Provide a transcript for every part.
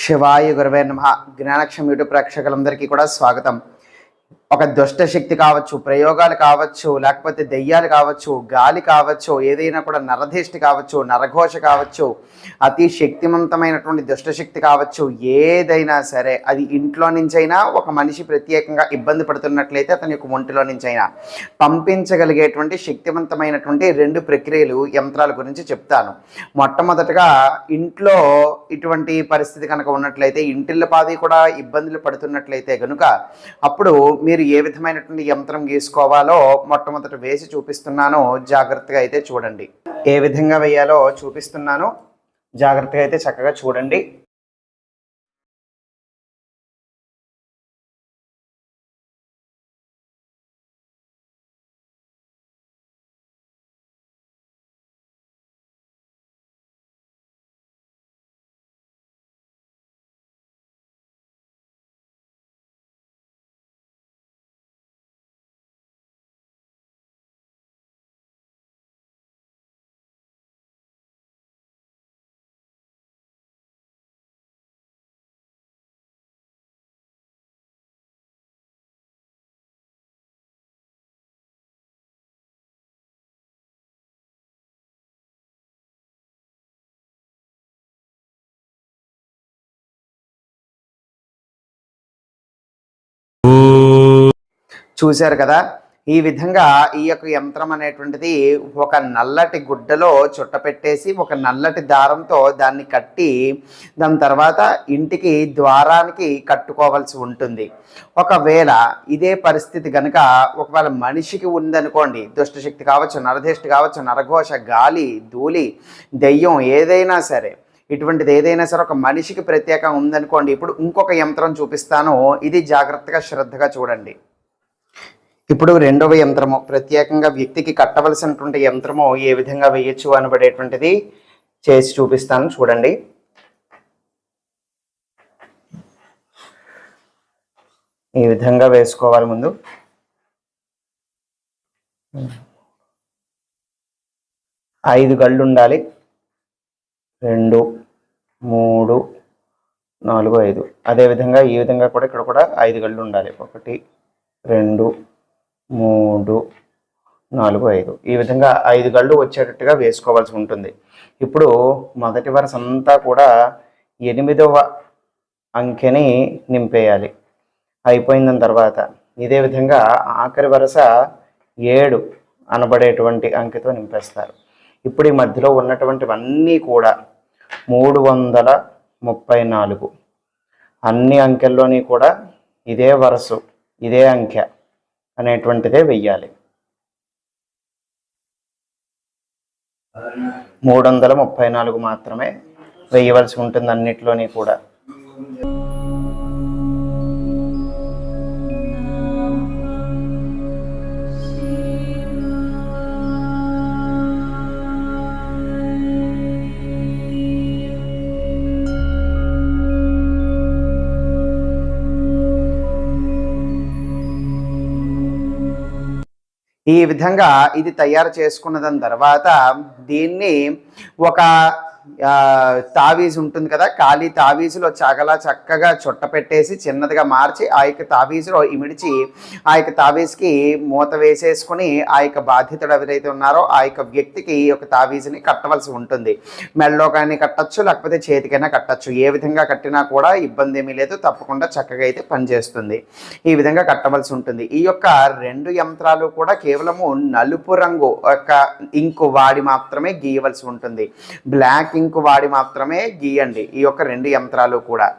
శివాయ గురవే నమః. జ్ఞానక్షం యూట్యూబ్ ప్రేక్షకులందరికీ కూడా స్వాగతం. ఒక దుష్ట శక్తి కావచ్చు, ప్రయోగాలు కావచ్చు, లేకపోతే దెయ్యాలు కావచ్చు, గాలి కావచ్చు, ఏదైనా కూడా నరధిష్టి కావచ్చు, నరఘోష కావచ్చు, అతి శక్తివంతమైనటువంటి దుష్టశక్తి కావచ్చు, ఏదైనా సరే అది ఇంట్లో నుంచైనా ఒక మనిషి ప్రత్యేకంగా ఇబ్బంది పడుతున్నట్లయితే అతని యొక్క ఒంటిలో నుంచైనా పంపించగలిగేటువంటి శక్తివంతమైనటువంటి 2 ప్రక్రియలు, యంత్రాల గురించి చెప్తాను. మొట్టమొదటగా ఇంట్లో ఇటువంటి పరిస్థితి కనుక ఉన్నట్లయితే, ఇంటిల్లపాది కూడా ఇబ్బందులు పడుతున్నట్లయితే కనుక అప్పుడు మీరు ఏ విధమైనటువంటి యంత్రం గీసుకోవాలో మొట్టమొదట వేసి చూపిస్తున్నాను. జాగ్రత్తగా అయితే చూడండి. ఏ విధంగా వేయాలో చూపిస్తున్నాను, జాగ్రత్తగా అయితే చక్కగా చూడండి. చూశారు కదా, ఈ విధంగా ఈ యొక్క యంత్రం అనేటువంటిది ఒక నల్లటి గుడ్డలో చుట్టపెట్టేసి ఒక నల్లటి దారంతో దాన్ని కట్టి దాని తర్వాత ఇంటికి ద్వారానికి కట్టుకోవాల్సి ఉంటుంది. ఒకవేళ ఇదే పరిస్థితి కనుక ఒకవేళ మనిషికి ఉందనుకోండి, దుష్టశక్తి కావచ్చు, నరదిష్టి కావచ్చు, నరఘోష, గాలి, ధూళి, దెయ్యం, ఏదైనా సరే, ఇటువంటిది ఏదైనా సరే ఒక మనిషికి ప్రత్యేకంగా ఉందనుకోండి. ఇప్పుడు ఇంకొక యంత్రం చూపిస్తాను, ఇది జాగ్రత్తగా శ్రద్ధగా చూడండి. ఇప్పుడు రెండవ యంత్రము, ప్రత్యేకంగా వ్యక్తికి కట్టవలసినటువంటి యంత్రము ఏ విధంగా వేయచ్చు అనబడేటువంటిది చేసి చూపిస్తాను, చూడండి. ఈ విధంగా వేసుకోవాలి. ముందు 5 గళ్ళు ఉండాలి. 2, 3, 4, 5. అదేవిధంగా ఈ విధంగా కూడా ఇక్కడ కూడా 5 గళ్ళు ఉండాలి. 1, 2, 3, 4, 5. ఈ విధంగా 5 గళ్ళు వచ్చేటట్టుగా వేసుకోవాల్సి ఉంటుంది. ఇప్పుడు మొదటి వరుస అంతా కూడా 8వ అంకెని నింపేయాలి. అయిపోయిన తర్వాత ఇదే విధంగా ఆఖరి వరుస 7 అనబడేటువంటి అంకెతో నింపేస్తారు. ఇప్పుడు ఈ మధ్యలో ఉన్నటువంటివన్నీ కూడా 334 అన్ని అంకెల్లోని కూడా ఇదే వరుస, ఇదే అంకె అనేటువంటిదే వెయ్యాలి. 334 మాత్రమే వేయవలసి ఉంటుంది అన్నిట్లోని కూడా. ఈ విధంగా ఇది తయారు చేసుకున్న దాని తర్వాత దీన్ని ఒక తావీజు ఉంటుంది కదా, ఖాళీ తావీజులో చక్కగా చుట్టపెట్టేసి చిన్నదిగా మార్చి ఆ యొక్క తావీజులో ఇమిడిచి ఆ యొక్క తావీజుకి మూత వేసేసుకుని ఆ యొక్క బాధితుడు ఎవరైతే ఉన్నారో ఆ యొక్క వ్యక్తికి ఒక తావీజుని కట్టవలసి ఉంటుంది. మెడలో కానీ కట్టచ్చు, లేకపోతే చేతికైనా కట్టచ్చు. ఏ విధంగా కట్టినా కూడా ఇబ్బంది ఏమీ లేదు, తప్పకుండా చక్కగా అయితే పనిచేస్తుంది. ఈ విధంగా కట్టవలసి ఉంటుంది. ఈ యొక్క 2 యంత్రాలు కూడా కేవలము నలుపు రంగు యొక్క ఇంకు వాడి మాత్రమే గీయవలసి ఉంటుంది. బ్లాక్ ఇంకు వాడి మాత్రమే గీయండి ఈ యొక్క 2 యంత్రాలు కూడా.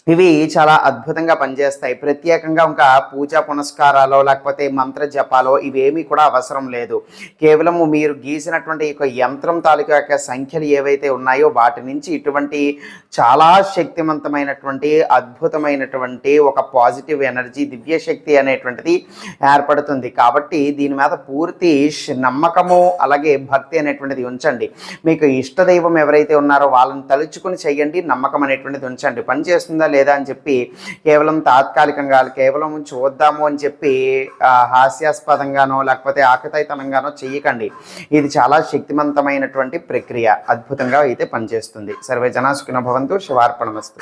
ఇవి చాలా అద్భుతంగా పనిచేస్తాయి. ప్రత్యేకంగా ఇంకా పూజా పునస్కారాలు లేకపోతే మంత్ర జపాలో ఇవేమీ కూడా అవసరం లేదు. కేవలము మీరు గీసినటువంటి ఈ యంత్రం తాలూకా యొక్క సంఖ్యలు ఏవైతే ఉన్నాయో వాటి నుంచి ఇటువంటి చాలా శక్తివంతమైనటువంటి అద్భుతమైనటువంటి ఒక పాజిటివ్ ఎనర్జీ, దివ్యశక్తి అనేటువంటిది ఏర్పడుతుంది. కాబట్టి దీని మీద పూర్తి నమ్మకము అలాగే భక్తి అనేటువంటిది ఉంచండి. మీకు ఇష్టదైవం ఎవరైతే ఉన్నారో వాళ్ళని తలుచుకుని చెయ్యండి. నమ్మకం అనేటువంటిది ఉంచండి. పనిచేస్తుందా లేదా అని చెప్పి కేవలం తాత్కాలికంగా కేవలం చూద్దాము అని చెప్పి హాస్యాస్పదంగానో లేకపోతే ఆకతాయితనంగానో చెయ్యకండి. ఇది చాలా శక్తివంతమైనటువంటి ప్రక్రియ, అద్భుతంగా అయితే పనిచేస్తుంది. సర్వే జనా సుఖినో భవంతు. శివార్పణమస్తు.